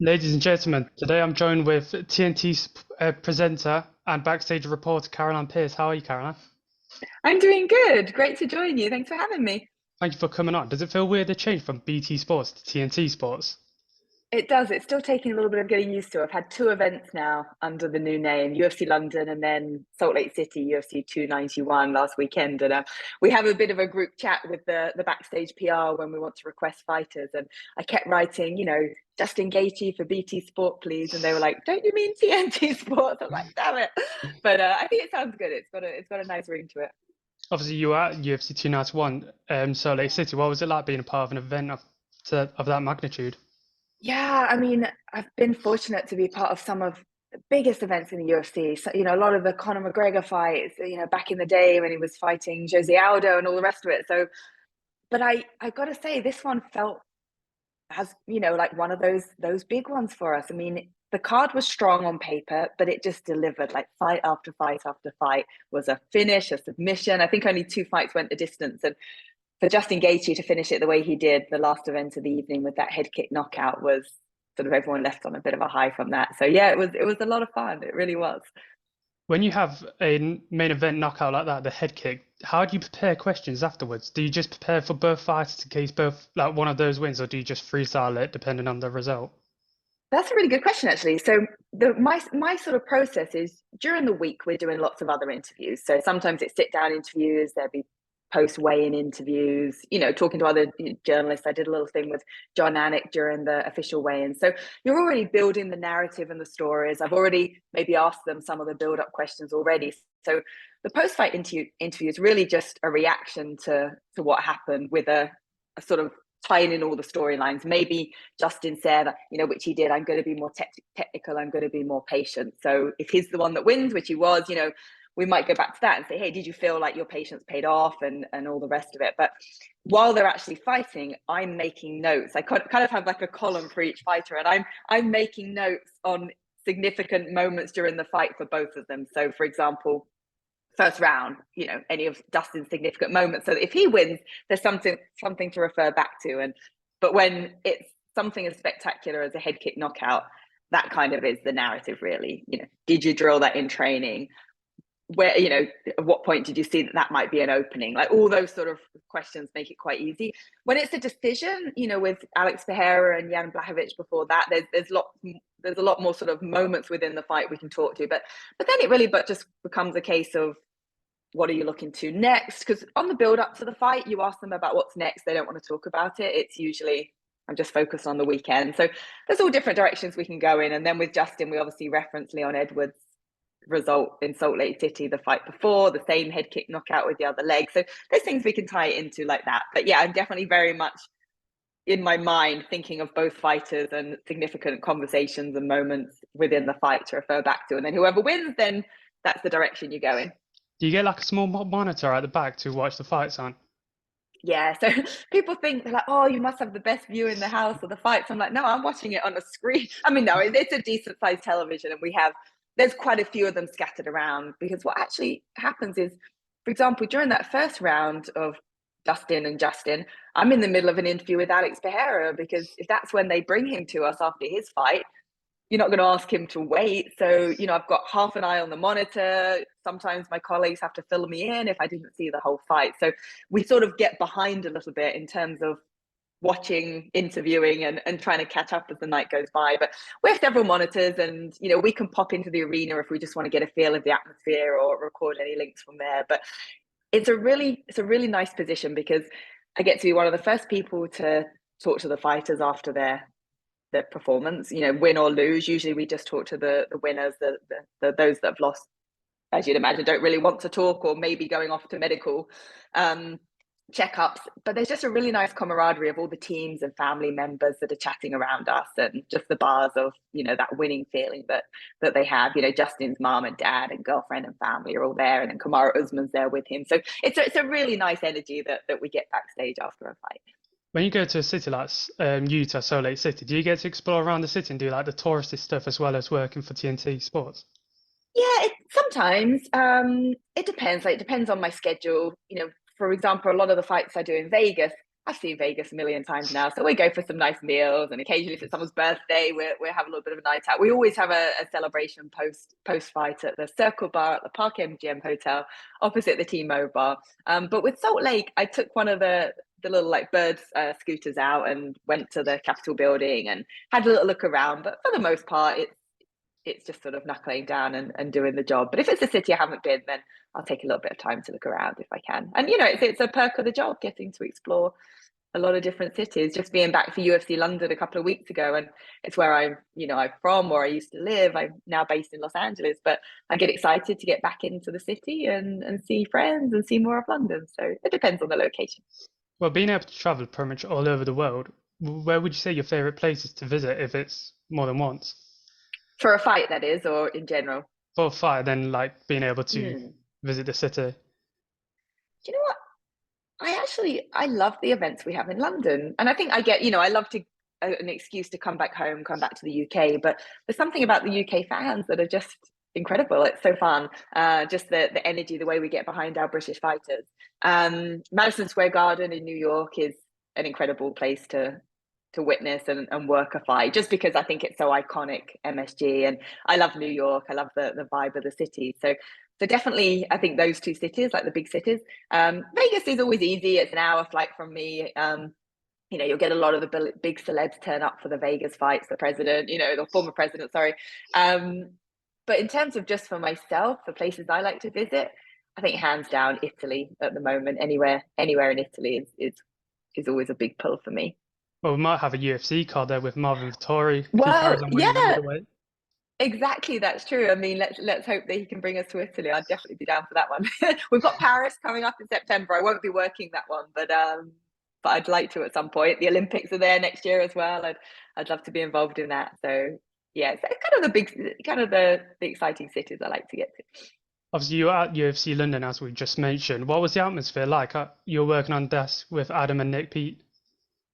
Ladies and gentlemen, today I'm joined with TNT presenter and backstage reporter Caroline Pearce. How are you, Caroline? I'm doing good. Great to join you. Thanks for having me. Thank you for coming on. Does it feel weird to change from BT Sports to TNT Sports? It does. It's still taking a little bit of getting used to. I've had two events now under the new name, UFC London and then Salt Lake City, UFC 291 last weekend. And we have a bit of a group chat with the backstage PR when we want to request fighters. And I kept writing, Justin Gaethje for BT Sport, please. And they were like, "Don't you mean TNT Sports?" I'm like, "Damn it!" But I think it sounds good. It's got a nice ring to it. Obviously, you were at UFC 291, Salt Lake City. What was it like being a part of an event of that magnitude? Yeah, I mean, I've been fortunate to be part of some of the biggest events in the UFC. So, a lot of the Conor McGregor fights, back in the day when he was fighting Jose Aldo and all the rest of it. So, but I got to say, this one felt as, like one of those big ones for us. I mean, the card was strong on paper, but it just delivered like fight after fight after fight was a finish, a submission. I think only two fights went the distance. And for Justin Gaethje to finish it the way he did, the last event of the evening with that head kick knockout was sort of everyone left on a bit of a high from that. So yeah, it was a lot of fun. It really was. When you have a main event knockout like that, the head kick, how do you prepare questions afterwards? Do you just prepare for both fighters in case both like one of those wins, or do you just freestyle it depending on the result? That's a really good question, actually. So my sort of process is during the week we're doing lots of other interviews. So sometimes it's sit down interviews. There'll be post weigh-in interviews. Talking to other journalists. I did a little thing with John Anik during the official weigh-in. So you're already building the narrative and the stories. I've already maybe asked them some of the build-up questions already. So the post-fight interview is really just a reaction to what happened with a sort of tying in all the storylines. Maybe Justin said, which he did, I'm going to be more technical, I'm going to be more patient. So if he's the one that wins, which he was, we might go back to that and say, hey, did you feel like your patience paid off and all the rest of it? But while they're actually fighting, I'm making notes. I kind of have like a column for each fighter, and I'm making notes on significant moments during the fight for both of them. So for example, first round, any of Dustin's significant moments. So if he wins, there's something to refer back to. But when it's something as spectacular as a head kick knockout, that kind of is the narrative, really. Did you drill that in training? Where, at what point did you see that might be an opening? Like all those sort of questions make it quite easy. When it's a decision, with Alex Pereira and Jan Blachowicz before that, there's a lot more sort of moments within the fight we can talk to. But then it really just becomes a case of what are you looking to next? Because on the build up to the fight, you ask them about what's next. They don't want to talk about it. It's usually, I'm just focused on the weekend. So there's all different directions we can go in. And then with Justin, we obviously reference Leon Edwards' result in Salt Lake City the fight before, the same head kick knockout with the other leg. So there's things we can tie it into like that. But yeah, I'm definitely very much in my mind thinking of both fighters and significant conversations and moments within the fight to refer back to. And then whoever wins, then that's the direction you go in. Do you get like a small monitor at the back to watch the fights on? Yeah, so people think they're like, oh, you must have the best view in the house of the fights. I'm like, no, I'm watching it on a screen. I mean, no, it's a decent sized television, and there's quite a few of them scattered around because what actually happens is, for example, during that first round of Dustin and Justin, I'm in the middle of an interview with Alex Pereira because if that's when they bring him to us after his fight, you're not going to ask him to wait. So, I've got half an eye on the monitor. Sometimes my colleagues have to fill me in if I didn't see the whole fight. So we sort of get behind a little bit in terms of watching, interviewing, and trying to catch up as the night goes by. But we have several monitors, and we can pop into the arena if we just want to get a feel of the atmosphere or record any links from there. But it's a really nice position because I get to be one of the first people to talk to the fighters after their performance, win or lose. Usually we just talk to the winners, those that have lost, as you'd imagine, don't really want to talk or maybe going off to medical checkups. But there's just a really nice camaraderie of all the teams and family members that are chatting around us, and just the bars of, that winning feeling that they have. Justin's mom and dad and girlfriend and family are all there, and then Kamara Usman's there with him. So it's a really nice energy that we get backstage after a fight. When you go to a city like Utah, Salt Lake City, do you get to explore around the city and do like the touristy stuff as well as working for TNT Sports? Yeah, sometimes it depends. Like, it depends on my schedule. For example, a lot of the fights I do in Vegas, I've seen Vegas a million times now, so we go for some nice meals, and occasionally, if it's someone's birthday, we have a little bit of a night out. We always have a celebration post fight at the Circle Bar at the Park MGM Hotel, opposite the T-Mobile Bar. But with Salt Lake, I took one of the little like bird scooters out and went to the Capitol building and had a little look around. But for the most part, it's just sort of knuckling down and doing the job. But if it's a city I haven't been, then I'll take a little bit of time to look around if I can. And it's a perk of the job, getting to explore a lot of different cities. Just being back for UFC London a couple of weeks ago, and it's where I'm from, or I used to live. I'm now based in Los Angeles, but I get excited to get back into the city and see friends and see more of London. So it depends on the location. Well, being able to travel pretty much all over the world, where would you say your favorite places to visit if it's more than once? For a fight, that is, or in general. For fire, then like being able to Hmm. visit the city. Do you know what? I love the events we have in London, and I think I love to an excuse to come back home, come back to the UK. But there's something about the UK fans that are just incredible. It's so fun. Just the energy, the way we get behind our British fighters. Madison Square Garden in New York is an incredible place to witness and work a fight, just because I think it's so iconic, MSG, and I love New York. I love the vibe of the city. So definitely, I think those two cities, like the big cities. Vegas is always easy. It's an hour flight from me. You'll get a lot of the big celebs turn up for the Vegas fights, the president, the former president, sorry. But in terms of just for myself, the places I like to visit, I think hands down Italy at the moment. Anywhere in Italy is always a big pull for me. Well, we might have a UFC card there with Marvin Vettori if he Well, carries on winning at yeah, middleweight. exactly. That's true. I mean, let's hope that he can bring us to Italy. I'd definitely be down for that one. We've got Paris coming up in September. I won't be working that one, but I'd like to at some point. The Olympics are there next year as well. I'd love to be involved in that. So yeah, it's kind of the exciting cities I like to get to. Obviously, you were at UFC London, as we just mentioned. What was the atmosphere like? You were working on desk with Adam and Nick Pete.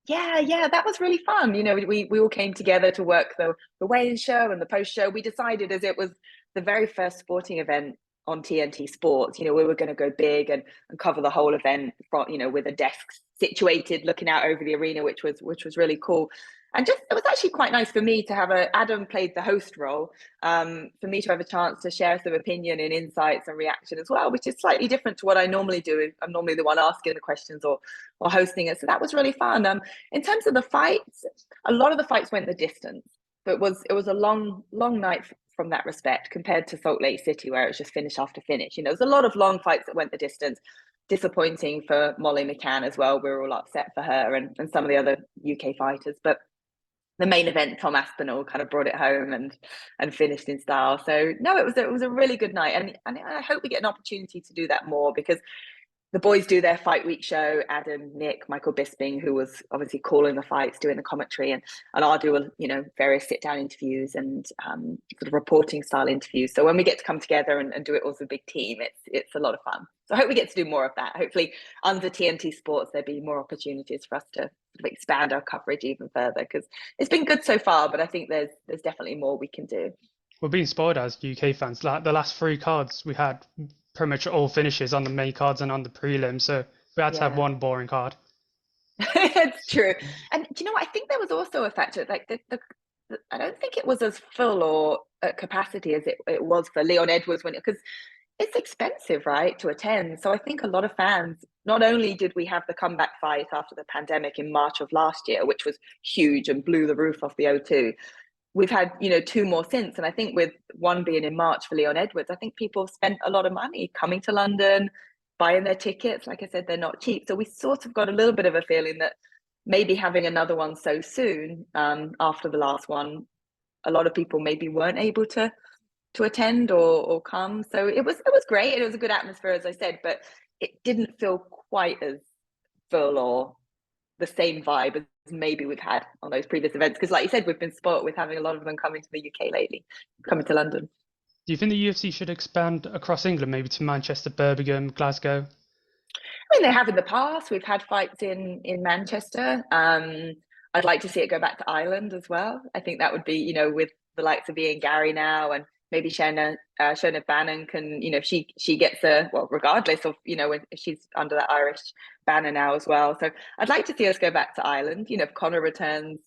Yeah, that was really fun. We all came together to work the weigh-in show and the post show. We decided, as it was the very first sporting event on TNT Sports, we were going to go big and cover the whole event from, with a desk situated looking out over the arena, which was really cool. And just it was actually quite nice for me to have Adam played the host role, for me to have a chance to share some opinion and insights and reaction as well, which is slightly different to what I normally do. I'm normally the one asking the questions or hosting it. So that was really fun. In terms of the fights, a lot of the fights went the distance. So it was a long night from that respect, compared to Salt Lake City, where it was just finish after finish. There's a lot of long fights that went the distance. Disappointing for Molly McCann as well. We were all upset for her and some of the other UK fighters. But the main event, Tom Aspinall kind of brought it home and finished in style. So no, it was a really good night, and I hope we get an opportunity to do that more, because the boys do their fight week show. Adam, Nick, Michael Bisping, who was obviously calling the fights, doing the commentary, and I'll do various sit down interviews and sort of reporting style interviews. So when we get to come together and do it all as a big team, it's a lot of fun. So I hope we get to do more of that. Hopefully under TNT Sports there'll be more opportunities for us to sort of expand our coverage even further, because it's been good so far, but I think there's definitely more we can do. We're being spoiled as UK fans. Like the last three cards, we had pretty much all finishes on the main cards and on the prelims, so we had to have Yeah. one boring card. It's true. And do you know what? I think there was also a factor, like I don't think it was as full or at capacity as it was for Leon Edwards, because it's expensive, right, to attend. So I think a lot of fans, not only did we have the comeback fight after the pandemic in March of last year, which was huge and blew the roof off the O2, we've had, two more since. And I think with one being in March for Leon Edwards, I think people have spent a lot of money coming to London, buying their tickets. Like I said, they're not cheap. So we sort of got a little bit of a feeling that maybe having another one so soon, after the last one, a lot of people maybe weren't able to attend or come. So it was great. And it was a good atmosphere, as I said, but it didn't feel quite as full or the same vibe as maybe we've had on those previous events. Because like you said, we've been spoilt with having a lot of them coming to the UK lately, coming to London. Do you think the UFC should expand across England, maybe to Manchester, Birmingham, Glasgow? I mean, they have in the past. We've had fights in Manchester. I'd like to see it go back to Ireland as well. I think that would be, with the likes of Ian Gary now, and maybe Shona Bannon can, she gets a, well, regardless of, when she's under that Irish banner now as well. So I'd like to see us go back to Ireland. If Conor returns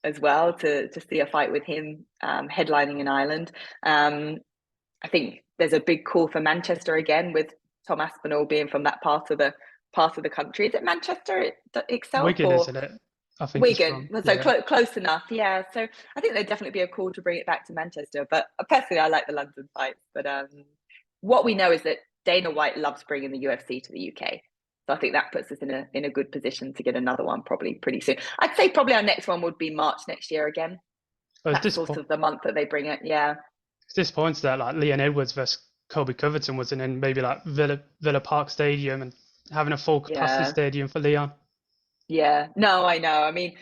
as well, to see a fight with him headlining in Ireland. I think there's a big call for Manchester again, with Tom Aspinall being from that part of the country. Is it Manchester itself, Wigan, or isn't it? I think he's Wigan? from. So Yeah. close enough, yeah. So I think there'd definitely be a call to bring it back to Manchester. But personally, I like the London fights. But what we know is that Dana White loves bringing the UFC to the UK. So I think that puts us in a good position to get another one probably pretty soon. I'd say probably our next one would be March next year again. I was That's sort of the month that they bring it. Yeah. disappointed that like Leon Edwards versus Colby Covington wasn't in maybe like Villa Park Stadium and having a full capacity Yeah. stadium for Leon. Yeah. No, I know. I mean,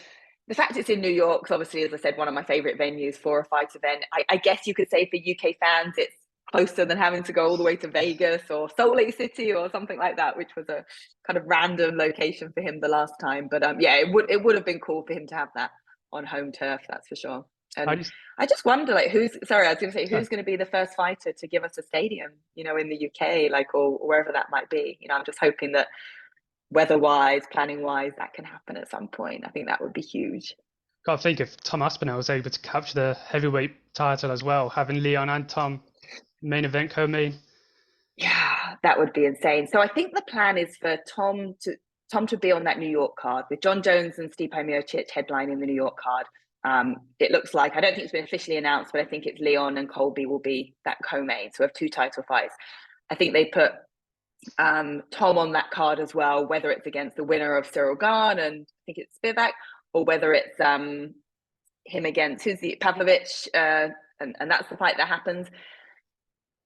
the fact it's in New York is obviously, as I said, one of my favorite venues for a fight event. I guess you could say for UK fans, it's closer than having to go all the way to Vegas or Salt Lake City or something like that, which was a kind of random location for him the last time. But yeah, it would have been cool for him to have that on home turf, that's for sure. I And just I just wonder, like, I was going to say, uh, who's going to be the first fighter to give us a stadium, in the UK, like, or wherever that might be. I'm just hoping that weather-wise, planning-wise, that can happen at some point. I think that would be huge. got to think if Tom Aspinall was able to capture the heavyweight title as well, having Leon and Tom main event co-main. Yeah, that would be insane. So I think the plan is for Tom to be on that New York card with John Jones and Stipe Miocic headlining the New York card. It looks like, I don't think it's been officially announced, but I think it's Leon and Colby will be that co-main. So we have two title fights. I think they put Tom on that card as well, whether it's against the winner of Cyril Gane and I think it's Spivak, or whether it's him against who's the Pavlovich, and that's the fight that happens.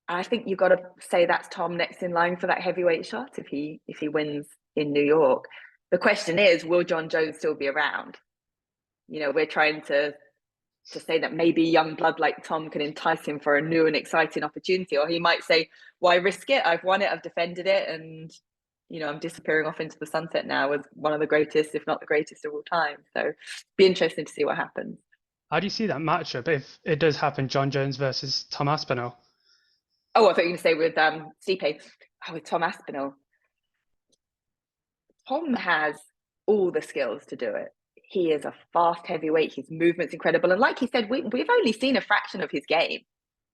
I think you've got to say that's Tom next in line for that heavyweight shot if he wins in New York. The question is, will John Jones still be around? We're trying to say that maybe young blood like Tom can entice him for a new and exciting opportunity, or he might say, "Why risk it? I've won it. I've defended it, and I'm disappearing off into the sunset now as one of the greatest, if not the greatest of all time." So, be interesting to see what happens. How do you see that matchup if it does happen, John Jones versus Tom Aspinall? Oh, I thought you were going to say with Stipe. Oh, with Tom Aspinall. Tom has all the skills to do it. He is a fast heavyweight. His movement's incredible. And like he said, we've only seen a fraction of his game.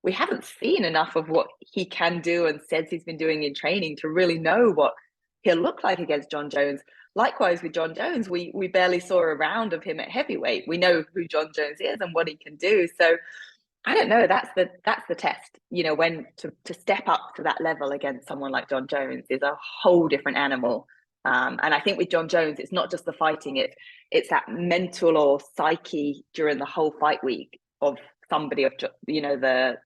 We haven't seen enough of what he can do and says he's been doing in training to really know what he'll look like against John Jones. Likewise with John Jones, we barely saw a round of him at heavyweight. We know who John Jones is and what he can do. So I don't know. That's the test. When to step up to that level against someone like John Jones is a whole different animal. And I think with John Jones, it's not just the fighting; it's that mental or psyche during the whole fight week of somebody of the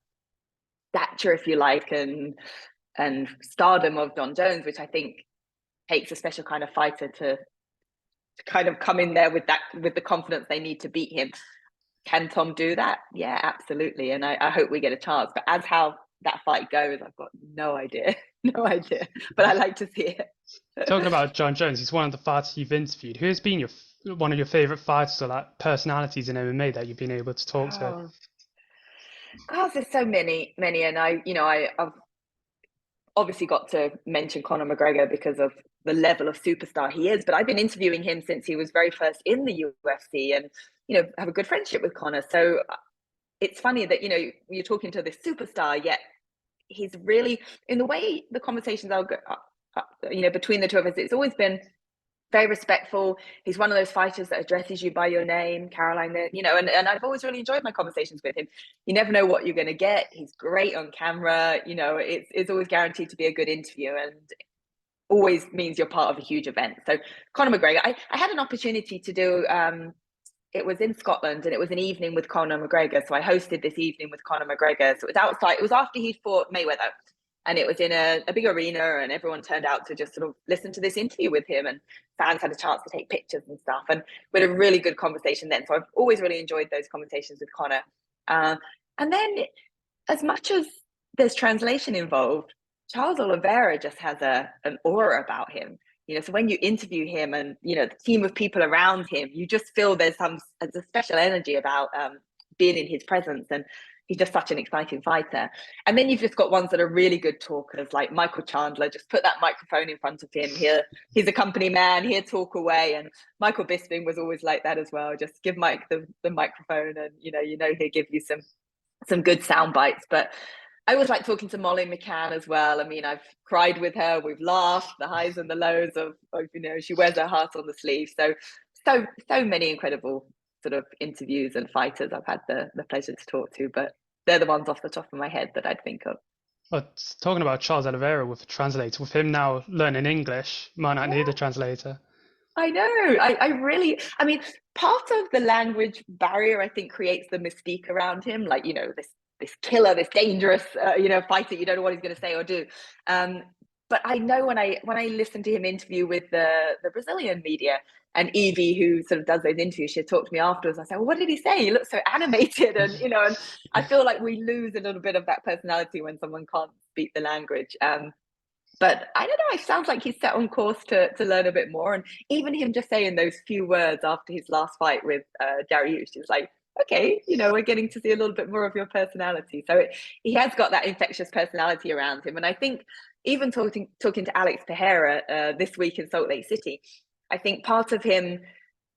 stature, if you like, and stardom of John Jones, which I think takes a special kind of fighter to kind of come in there with the confidence they need to beat him. Can Tom do that? Yeah, absolutely. And I hope we get a chance. But as how that fight goes, I've got no idea. No idea. But I like to see it. Talking about John Jones, he's one of the fighters you've interviewed. Who has been one of your favorite fighters or like personalities in MMA that you've been able to talk to? Oh, God, there's so many, and I've obviously got to mention Conor McGregor because of the level of superstar he is. But I've been interviewing him since he was very first in the UFC, and have a good friendship with Conor. So it's funny that you're talking to this superstar, yet he's really, in the way the conversations I'll go, between the two of us, it's always been very respectful. He's one of those fighters that addresses you by your name, Caroline, and I've always really enjoyed my conversations with him. You never know what you're going to get. He's great on camera. It's always guaranteed to be a good interview and always means you're part of a huge event. So Conor McGregor, I had an opportunity to do, it was in Scotland and it was an evening with Conor McGregor. So I hosted this evening with Conor McGregor. So it was outside, it was after he fought Mayweather. And it was in a big arena and everyone turned out to just sort of listen to this interview with him, and fans had a chance to take pictures and stuff. And we had a really good conversation then. So I've always really enjoyed those conversations with Conor. And then as much as there's translation involved, Charles Oliveira just has an aura about him. So when you interview him and, the team of people around him, you just feel there's a special energy about being in his presence, and he's just such an exciting fighter. And then you've just got ones that are really good talkers, like Michael Chandler. Just put that microphone in front of him. He's a company man. He'll talk away. And Michael Bisping was always like that as well. Just give Mike the microphone, and he'll give you some good sound bites. But I always like talking to Molly McCann as well. I mean, I've cried with her. We've laughed, the highs and the lows of she wears her heart on the sleeve. So many incredible sort of interviews and fighters I've had the pleasure to talk to, but they're the ones off the top of my head that I'd think of. But talking about Charles Oliveira with a translator, with him now learning English, might not need a translator. I know. I mean, part of the language barrier, I think, creates the mystique around him. Like, this killer, this dangerous, fighter. You don't know what he's going to say or do. But I know when I listened to him interview with the Brazilian media, and Evie, who sort of does those interviews, she talked to me afterwards. I said, well, what did he say? He looks so animated. And, and I feel like we lose a little bit of that personality when someone can't speak the language. But I don't know, it sounds like he's set on course to learn a bit more. And even him just saying those few words after his last fight with Dariush is like, okay, we're getting to see a little bit more of your personality. So he has got that infectious personality around him. And I think even talking to Alex Pereira this week in Salt Lake City, I think part of him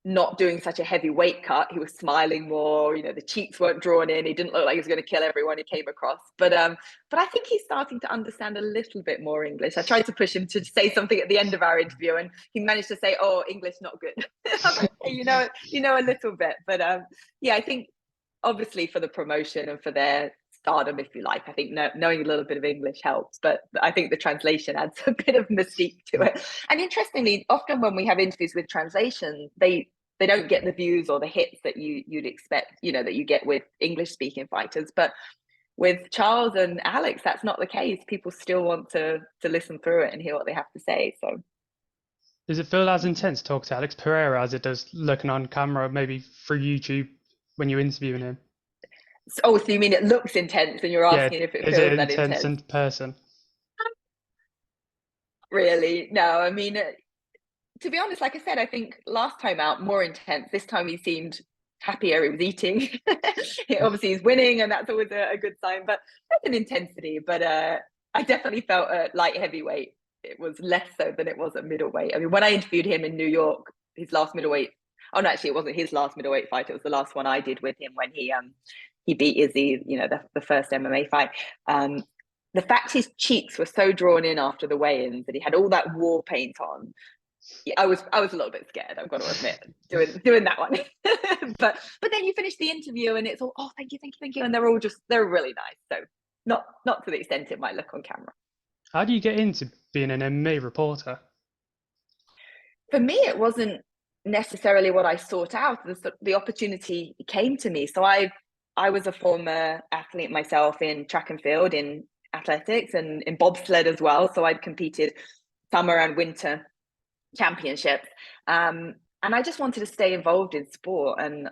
not doing such a heavy weight cut, he was smiling more, the cheeks weren't drawn in, he didn't look like he was going to kill everyone he came across. But I think he's starting to understand a little bit more English. I tried to push him to say something at the end of our interview, and he managed to say, oh, English not good. I was like, hey, you know a little bit. But I think obviously for the promotion and for their stardom, if you like, I think knowing a little bit of English helps, but I think the translation adds a bit of mystique to it. And interestingly, often when we have interviews with translation, they don't get the views or the hits that you'd expect, that you get with English speaking fighters. But with Charles and Alex, that's not the case. People still want to listen through it and hear what they have to say. So does it feel as intense talking to Alex Pereira as it does looking on camera, maybe through YouTube when you're interviewing him? So you mean it looks intense, and you're asking if it is feels it that intense intense? in person? Really? No, I mean, to be honest, like I said, I think last time out, more intense. This time he seemed happier. He was eating. Obviously, he's winning, and that's always a good sign. But that's an intensity. But I definitely felt at light heavyweight, it was less so than it was at middleweight. I mean, when I interviewed him in New York, his last middleweight. Oh no, actually, it wasn't his last middleweight fight. It was the last one I did with him when he beat Izzy. The first MMA fight. The fact his cheeks were so drawn in after the weigh-ins, that he had all that war paint on. Yeah, I was a little bit scared, I've got to admit, doing that one. but then you finish the interview and it's all, oh, thank you, and they're really nice. So not to the extent it might look on camera. How do you get into being an MMA reporter? For me, it wasn't necessarily what I sought out. The opportunity came to me. So I was a former athlete myself in track and field, in athletics, and in bobsled as well. So I'd competed summer and winter championships, and I just wanted to stay involved in sport. And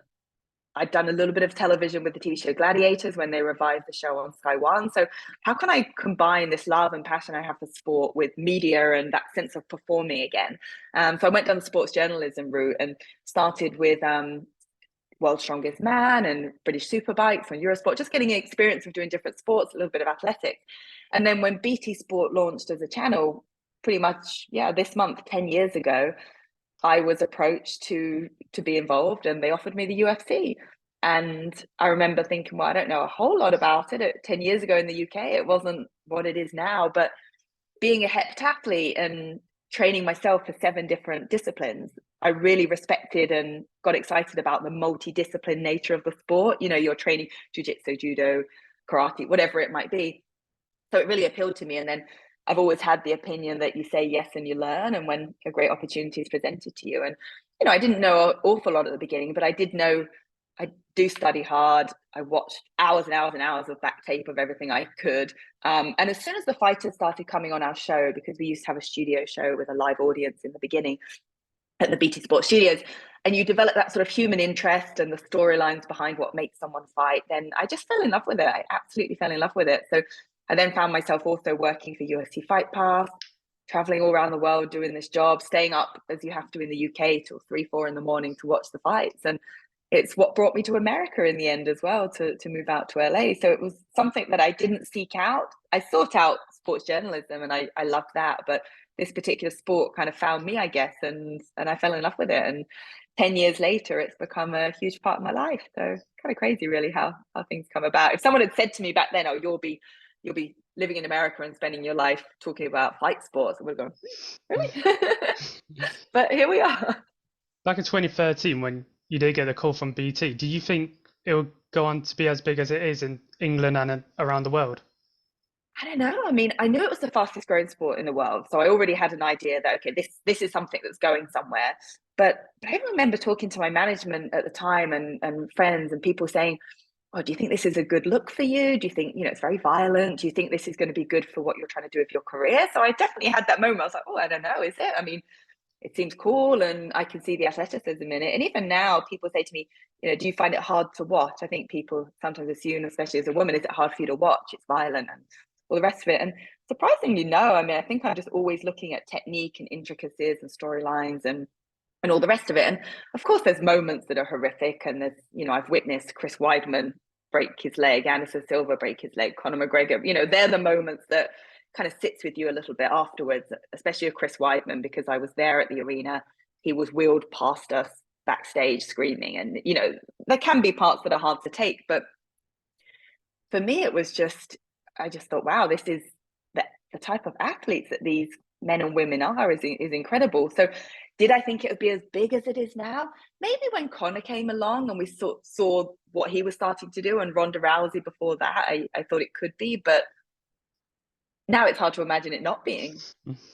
I'd done a little bit of television with the TV show Gladiators when they revived the show on Sky One. So how can I combine this love and passion I have for sport with media and that sense of performing again? So I went down the sports journalism route and started with World's Strongest Man and British Superbikes and Eurosport, just getting an experience of doing different sports, a little bit of athletics. And then when BT Sport launched as a channel, pretty much, this month, 10 years ago, I was approached to be involved, and they offered me the UFC. And I remember thinking, well, I don't know a whole lot about it. 10 years ago in the UK, it wasn't what it is now. But being a heptathlete and training myself for 7 different disciplines, I really respected and got excited about the multidiscipline nature of the sport. You're training jiu-jitsu, judo, karate, whatever it might be. So it really appealed to me. And then I've always had the opinion that you say yes and you learn, and when a great opportunity is presented to you. And I didn't know an awful lot at the beginning, but I did know I do study hard. I watched hours and hours and hours of back tape of everything I could. And as soon as the fighters started coming on our show, because we used to have a studio show with a live audience in the beginning at the BT Sports studios, and you develop that sort of human interest and the storylines behind what makes someone fight, then I just fell in love with it. I absolutely fell in love with it. So I then found myself also working for UFC Fight Pass, traveling all around the world doing this job, staying up as you have to in the UK till 3, 4 in the morning to watch the fights. And it's what brought me to America in the end as well, to move out to LA. So it was something that I didn't seek out. I sought out sports journalism and I loved that, but this particular sport kind of found me, I guess, and I fell in love with it. And 10 years later, it's become a huge part of my life. So kind of crazy, really, how things come about. If someone had said to me back then, "Oh, you'll be living in America and spending your life talking about fight sports," I would have gone, "Really?" But here we are. Back in 2013, when you did get the call from BT, do you think it will go on to be as big as it is in England and around the world? I don't know. I mean, I knew it was the fastest growing sport in the world, so I already had an idea that okay, this is something that's going somewhere. But I remember talking to my management at the time and friends and people saying, "Oh, do you think this is a good look for you? Do you think it's very violent? Do you think this is going to be good for what you're trying to do with your career?" So I definitely had that moment. I was like, "Oh, I don't know. Is it? I mean, it seems cool, and I can see the athleticism in it." And even now, people say to me, "Do you find it hard to watch?" I think people sometimes assume, especially as a woman, is it hard for you to watch? It's violent and all the rest of it. And surprisingly, no. I mean, I think I'm just always looking at technique and intricacies and storylines and all the rest of it. And of course, there's moments that are horrific. And there's, I've witnessed Chris Weidman break his leg, Anderson Silva break his leg, Conor McGregor. They're the moments that kind of sits with you a little bit afterwards, especially with Chris Weidman, because I was there at the arena. He was wheeled past us backstage screaming. And, there can be parts that are hard to take. But for me, it was I just thought, wow, this is the type of athletes that these men and women are is incredible. So did I think it would be as big as it is now? Maybe when Conor came along and we saw what he was starting to do, and Ronda Rousey before that, I thought it could be. But now it's hard to imagine it not being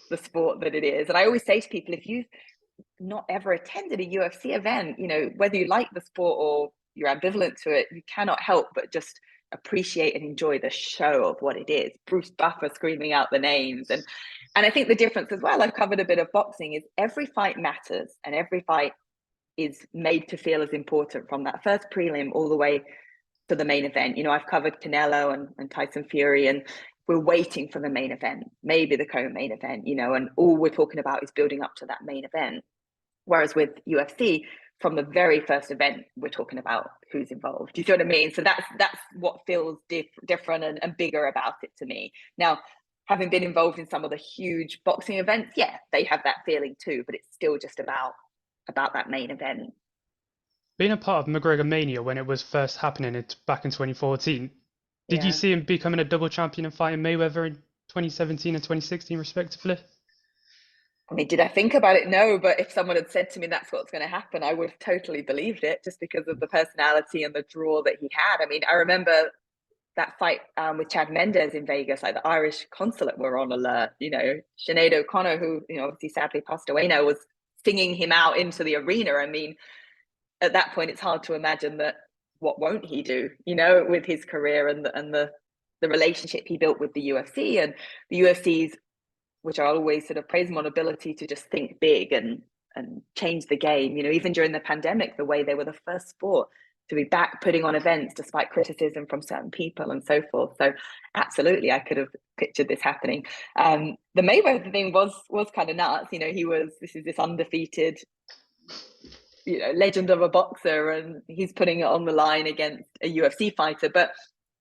the sport that it is. And I always say to people, if you've not ever attended a UFC event, whether you like the sport or you're ambivalent to it, you cannot help but just appreciate and enjoy the show of what it is. Bruce Buffer screaming out the names. And I think the difference as well, I've covered a bit of boxing, is every fight matters and every fight is made to feel as important from that first prelim all the way to the main event. I've covered Canelo and Tyson Fury, and we're waiting for the main event, maybe the co-main event, and all we're talking about is building up to that main event. Whereas with UFC, from the very first event, we're talking about who's involved. Do you see what I mean? So that's what feels different and bigger about it to me. Now, having been involved in some of the huge boxing events, yeah, they have that feeling too, but it's still just about that main event. Being a part of McGregor Mania when it was first happening back in 2014, did you Yeah. see him becoming a double champion and fighting Mayweather in 2017 and 2016 respectively? I mean, did I think about it? No, but if someone had said to me that's what's going to happen, I would have totally believed it just because of the personality and the draw that he had. I mean, I remember that fight with Chad Mendes in Vegas, like the Irish consulate were on alert. Sinead O'Connor, who, obviously sadly passed away now, was singing him out into the arena. I mean, at that point, it's hard to imagine that what won't he do, with his career and the relationship he built with the UFC and the UFC's, which I always sort of praise them on, ability to just think big and change the game. Even during the pandemic, the way they were the first sport to be back putting on events despite criticism from certain people and so forth. So absolutely, I could have pictured this happening. The Mayweather thing was kind of nuts. This is this undefeated, legend of a boxer, and he's putting it on the line against a UFC fighter. But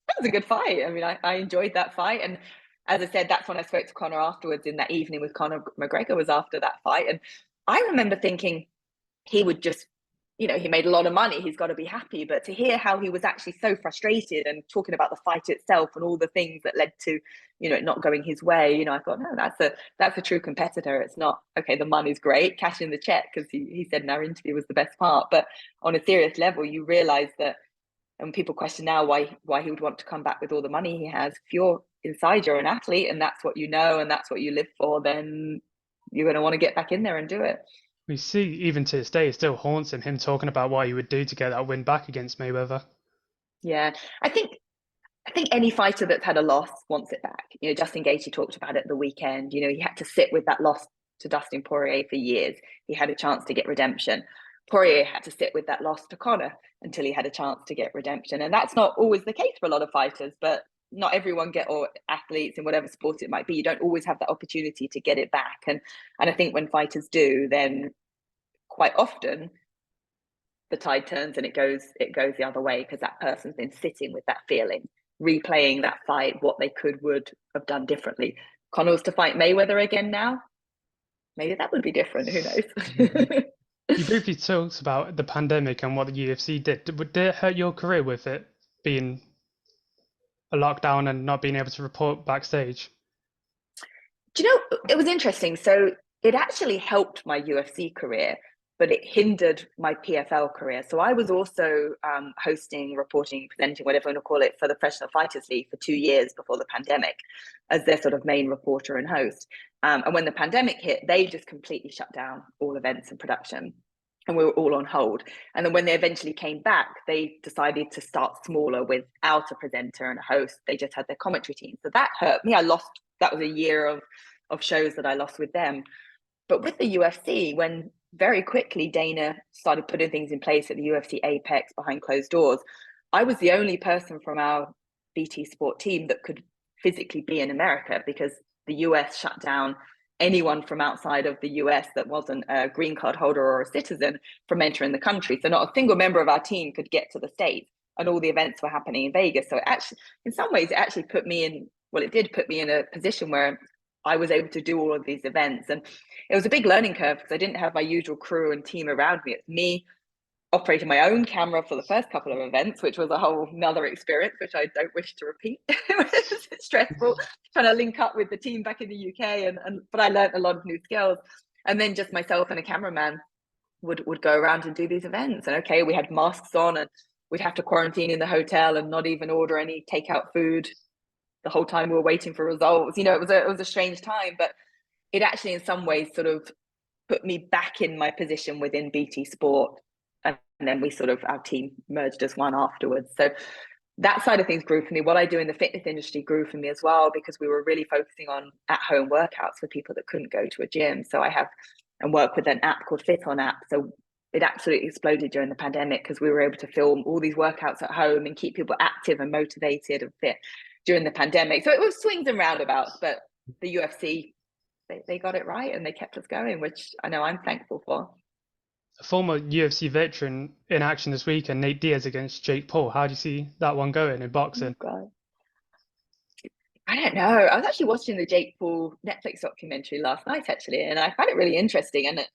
that was a good fight. I mean, I enjoyed that fight. And as I said, that's when I spoke to Conor afterwards in that evening with Conor McGregor was after that fight. And I remember thinking he would just, he made a lot of money. He's got to be happy. But to hear how he was actually so frustrated and talking about the fight itself and all the things that led to, it not going his way, I thought, no, that's a true competitor. It's not, okay, the money's great, cash in the check, because he said in our interview was the best part. But on a serious level, you realize that, and people question now why he would want to come back with all the money he has. If you're inside, you're an athlete and that's what and that's what you live for, then you're going to want to get back in there and do it. We see even to this day it still haunts him talking about what he would do to get that win back against Mayweather. Yeah, I think any fighter that's had a loss wants it back. Justin Gaethje talked about it the weekend. He had to sit with that loss to Dustin Poirier for years. He had a chance to get redemption. Poirier had to sit with that loss to Conor until he had a chance to get redemption. And that's not always the case for a lot of fighters, but not everyone or athletes in whatever sport it might be, you don't always have that opportunity to get it back. And I think when fighters do, then quite often the tide turns and it goes the other way because that person's been sitting with that feeling, replaying that fight, what they would have done differently. Conor was to fight Mayweather again now. Maybe that would be different. Who knows? You briefly talked about the pandemic and what the UFC did. Did it hurt your career with it being a lockdown and not being able to report backstage? Do you know, it was interesting. So it actually helped my UFC career, but it hindered my PFL career. So I was also hosting, reporting, presenting, whatever you want to call it, for the Professional Fighters League for 2 years before the pandemic as their sort of main reporter and host. And when the pandemic hit, they just completely shut down all events and production. And we were all on hold. And then when they eventually came back, they decided to start smaller without a presenter and a host. They just had their commentary team. So that hurt me. That was a year of shows that I lost with them. But with the UFC, when very quickly Dana started putting things in place at the UFC Apex behind closed doors, I was the only person from our BT Sport team that could physically be in America because the US shut down anyone from outside of the US that wasn't a green card holder or a citizen from entering the country. So not a single member of our team could get to the States, and all the events were happening in Vegas. So it actually, in some ways, it actually put me in, well, it did put me in a position where I was able to do all of these events. And it was a big learning curve because I didn't have my usual crew and team around me. It's me operating my own camera for the first couple of events, which was a whole nother experience, which I don't wish to repeat. It was stressful trying to link up with the team back in the UK, but I learned a lot of new skills. And then just myself and a cameraman would go around and do these events. And okay, we had masks on and we'd have to quarantine in the hotel and not even order any takeout food the whole time we were waiting for results. It was a strange time, but it actually in some ways sort of put me back in my position within BT Sport. And then our team merged as one afterwards. So that side of things grew for me. What I do in the fitness industry grew for me as well, because we were really focusing on at-home workouts for people that couldn't go to a gym. So I have and work with an app called Fit On App. So it absolutely exploded during the pandemic because we were able to film all these workouts at home and keep people active and motivated and fit during the pandemic. So it was swings and roundabouts, but the UFC, they got it right and they kept us going, which I know I'm thankful for. A former UFC veteran in action this weekend, Nate Diaz against Jake Paul. How do you see that one going in Oh boxing? God. I don't know. I was actually watching the Jake Paul Netflix documentary last night, actually, and I found it really interesting. And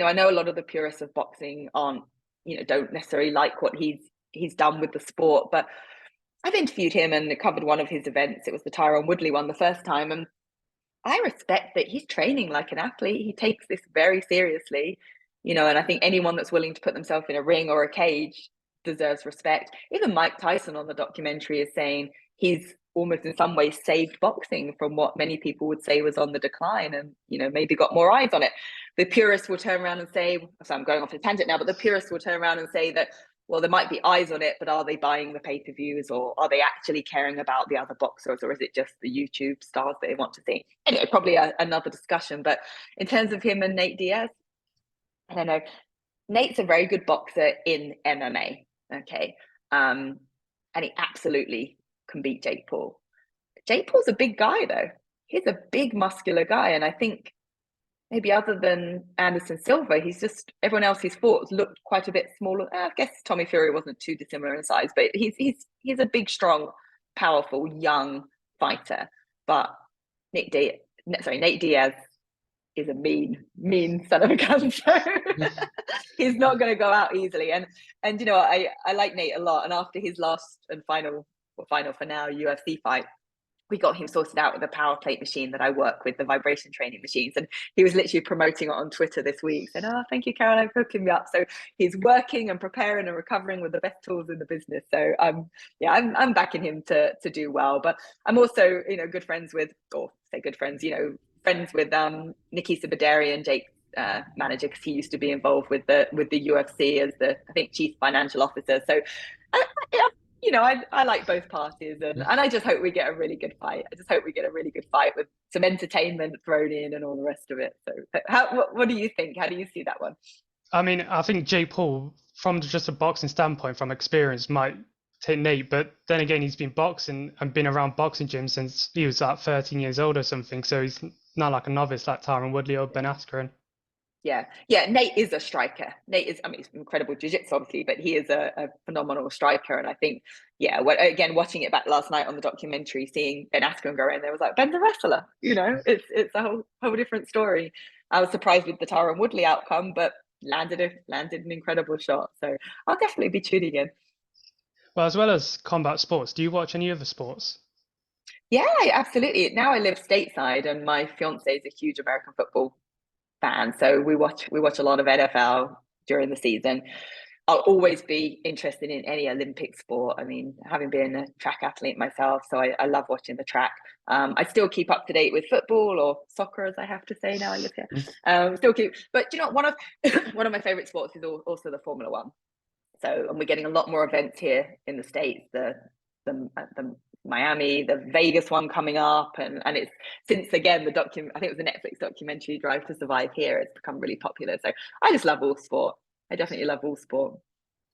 I know a lot of the purists of boxing don't necessarily like what he's done with the sport, but I've interviewed him and covered one of his events. It was the Tyron Woodley one the first time, and I respect that he's training like an athlete. He takes this very seriously, and I think anyone that's willing to put themselves in a ring or a cage deserves respect. Even Mike Tyson on the documentary is saying he's almost in some ways saved boxing from what many people would say was on the decline, and maybe got more eyes on it. The purists will turn around and say, so I'm going off a tangent now, but the purists will turn around and say that, well, there might be eyes on it, but are they buying the pay-per-views, or are they actually caring about the other boxers, or is it just the YouTube stars that they want to see? Anyway, probably another discussion. But in terms of him and Nate Diaz, I don't know. Nate's a very good boxer in MMA, okay? And he absolutely can beat Jake Paul. Jake Paul's a big guy, though. He's a big, muscular guy, and I think maybe other than Anderson Silva, everyone else he's fought looked quite a bit smaller. I guess Tommy Fury wasn't too dissimilar in size, but he's a big, strong, powerful, young fighter. But Nate Diaz is a mean son of a gun. So he's not going to go out easily. And I like Nate a lot. And after his last and final for now UFC fight, we got him sorted out with a power plate machine that I work with, the vibration training machines. And he was literally promoting it on Twitter this week, saying, "Oh, thank you, Caroline, for hooking me up." So he's working and preparing and recovering with the best tools in the business. So I'm backing him to do well. But I'm also, good friends with, or say good friends, friends with Nikki Sabadarian, Jake's manager, because he used to be involved with the UFC as the, I think, chief financial officer. So I like both parties, and I just hope we get a really good fight. I just hope we get a really good fight with some entertainment thrown in and all the rest of it. So what do you think? How do you see that one? I mean, I think Jake Paul, from just a boxing standpoint, from experience, might take Nate, but then again, he's been boxing and been around boxing gyms since he was like 13 years old or something, so he's not like a novice like Tyron Woodley or Ben Askren. Yeah. Nate is a striker. Nate is, I mean, he's incredible jiu-jitsu, obviously, but he is a phenomenal striker. And I think, yeah, again, watching it back last night on the documentary, seeing Ben Askren go in there, was like, Ben's a wrestler. It's a whole different story. I was surprised with the Tyron Woodley outcome, but landed an incredible shot. So I'll definitely be tuning in. Well, as well as combat sports, do you watch any other sports? Yeah, absolutely. Now I live stateside, and my fiance is a huge American football fan, so we watch a lot of NFL during the season. I'll always be interested in any Olympic sport. I mean, having been a track athlete myself, so I love watching the track. I still keep up to date with football or soccer, as I have to say now. I live here. Still keep, but one of one of my favorite sports is also the Formula One. So, and we're getting a lot more events here in the States. The Miami, the Vegas one coming up, and it's since again I think it was the Netflix documentary Drive to Survive here. It's become really popular. So I just love all sport. I definitely love all sport.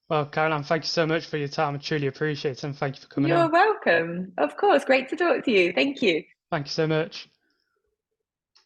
Well, Caroline, thank you so much for your time. I truly appreciate it, and thank you for coming You're on. welcome. Of course. Great to talk to you. Thank you. Thank you so much.